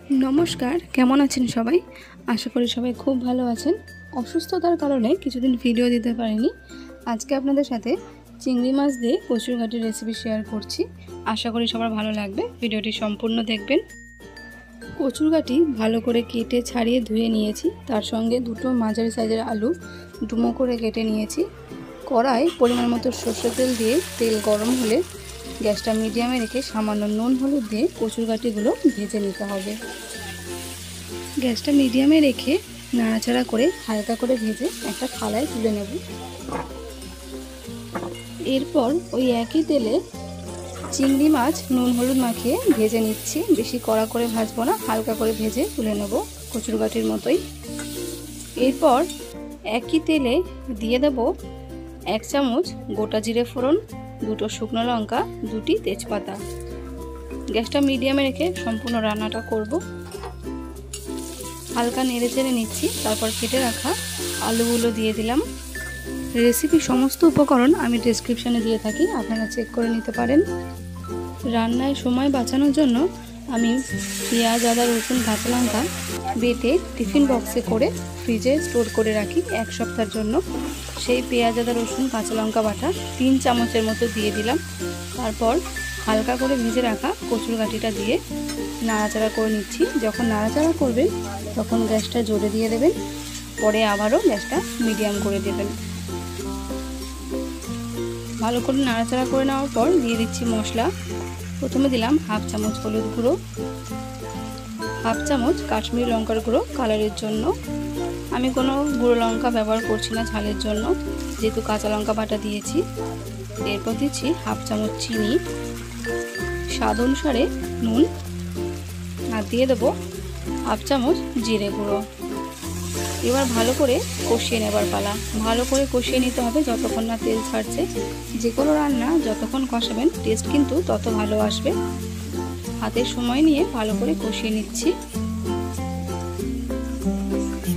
নমস্কার, কেমন আছেন সবাই? আশা করি সবাই খুব ভালো আছেন। অসুস্থতার কারণে কিছুদিন ভিডিও দিতে পারিনি। আজকে আপনাদের সাথে চিংড়ি মাছ দিয়ে কচুরঘাটির রেসিপি শেয়ার করছি। আশা করি সবার ভালো লাগবে। ভিডিওটি সম্পূর্ণ দেখবেন। কচুরঘাটি ভালো করে কেটে ছাড়িয়ে ধুয়ে নিয়েছি। তার সঙ্গে দুটো মাঝারি সাইজের আলু ডুমো করে কেটে নিয়েছি। কড়াই পরিমাণ মতো সরষের তেল দিয়ে তেল গরম হলে গ্যাসটা মিডিয়ামে রেখে সামান্য নুন হলুদ দিয়ে কচুরঘাটিগুলো ভেজে নিতে হবে। গ্যাসটা মিডিয়ামে রেখে নাড়াচাড়া করে হালকা করে ভেজে একটা থালায় তুলে নেব। এরপর ওই একই তেলে চিংড়ি মাছ নুন হলুদ মাখিয়ে ভেজে নিচ্ছি। বেশি কড়া করে ভাজবো না, হালকা করে ভেজে তুলে নেব কচুরঘাটির মতোই। এরপর একই তেলে দিয়ে দেব 1 চামচ গোটা জিরে ফোড়ন, 2টো শুকনো লঙ্কা, 2টি তেজপাতা। গ্যাসটা মিডিয়ামে রেখে সম্পূর্ণ রান্নাটা করব। হালকা নেড়ে চেড়ে নিচ্ছি। তারপর কেটে রাখা আলুগুলো দিয়ে দিলাম। রেসিপি সমস্ত উপকরণ আমি ডেসক্রিপশানে দিয়ে থাকি, আপনারা চেক করে নিতে পারেন। রান্নায় সময় বাঁচানোর জন্য আমি পেঁয়াজ, আদা, রসুন, কাঁচা লঙ্কা বেটে টিফিন বক্সে করে ফ্রিজে স্টোর করে রাখি 1 সপ্তাহের জন্য। সেই পেঁয়াজ, আদা, রসুন, কাঁচা লঙ্কা বাটা 3 চামচের মতো দিয়ে দিলাম। তারপর হালকা করে ভেজে রাখা কচুরঘাটিটা দিয়ে নাড়াচাড়া করে নিচ্ছি। যখন নাড়াচাড়া করবেন তখন গ্যাসটা জোরে দিয়ে দেবেন, পরে আবারও গ্যাসটা মিডিয়াম করে দেবেন। ভালো করে নাড়াচাড়া করে নেওয়ার পর দিয়ে দিচ্ছি মশলা। প্রথমে দিলাম 1/2 চামচ হলুদ গুঁড়ো, 1/2 চামচ কাশ্মীরি লঙ্কার গুঁড়ো কালারের জন্য। আমি কোনো গুঁড়ো লঙ্কা ব্যবহার করছি না ঝালের জন্য, যেহেতু কাঁচা লঙ্কা বাটা দিয়েছি। এরপর দিচ্ছি 1/2 চামচ চিনি, স্বাদ অনুসারে নুন, আর দিয়ে দেবো 1/2 চামচ জিরে গুঁড়ো। এবার ভালো করে কষিয়ে নেবার পালা। ভালো করে কষিয়ে নিতে হবে যতক্ষণ না তেল ছাড়ছে। যে কোনো রান্না যতক্ষণ কষাবেন টেস্ট কিন্তু তত ভালো আসবে। হাতে সময় নিয়ে ভালো করে কষিয়ে নিচ্ছি।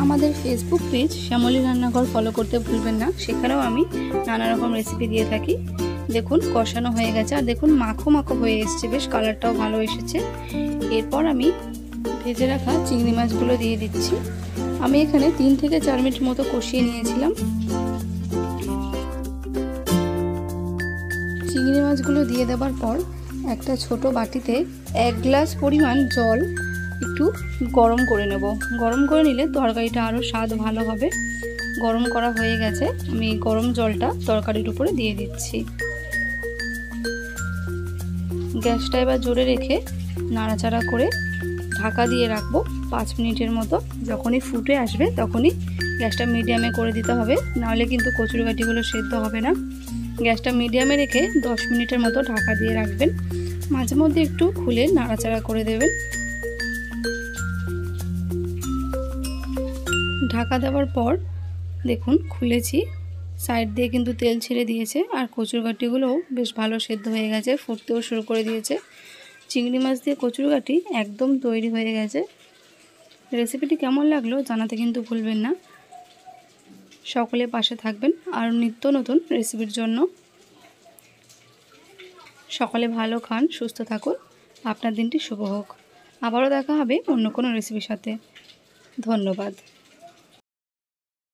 আমাদের ফেসবুক পেজ শ্যামলী রান্নাঘর ফলো করতে ভুলবেন না, সেখানেও আমি নানা রকম রেসিপি দিয়ে থাকি। দেখুন কষানো হয়ে গেছে, আর দেখুন মাখো মাখো হয়ে এসছে, বেশ কালারটাও ভালো এসেছে। এরপর আমি ভেজে রাখা চিংড়ি মাছগুলো দিয়ে দিচ্ছি। আমি এখানে 3 থেকে 4 মিনিট মতো কষিয়ে নিয়েছিলাম। চিংড়ি মাছগুলো দিয়ে দেওয়ার পর একটা ছোট বাটিতে 1 গ্লাস পরিমাণ জল একটু গরম করে নেব। গরম করে নিলে তরকারিটা আরও স্বাদ ভালো হবে। গরম করা হয়ে গেছে, আমি গরম জলটা তরকারির উপরে দিয়ে দিচ্ছি। গ্যাসটা এবার জোরে রেখে নাড়াচাড়া করে ঢাকা দিয়ে রাখবো 5 মিনিটের মতো। যখনই ফুটে আসবে তখনই গ্যাসটা মিডিয়ামে করে দিতে হবে, নাহলে কিন্তু কচুরঘাটিগুলো সেদ্ধ হবে না। গ্যাসটা মিডিয়ামে রেখে 10 মিনিটের মতো ঢাকা দিয়ে রাখবেন। মাঝে মধ্যে একটু খুলে নাড়াচাড়া করে দেবেন। ঢাকা দেওয়ার পর দেখুন খুলেছি, সাইড দিয়ে কিন্তু তেল ছেড়ে দিয়েছে, আর কচুরঘাটিগুলোও বেশ ভালো সেদ্ধ হয়ে গেছে, ফুটতেও শুরু করে দিয়েছে। চিংড়ি মাছ দিয়ে কচুরঘাটি একদম তৈরি হয়ে গেছে। রেসিপিটি কেমন লাগলো জানাতে কিন্তু ভুলবেন না। সকলে পাশে থাকবেন আর নিত্য নতুন রেসিপির জন্য। সকলে ভালো খান, সুস্থ থাকুন, আপনার দিনটি শুভ হোক। আবারও দেখা হবে অন্য কোনো রেসিপির সাথে। ধন্যবাদ।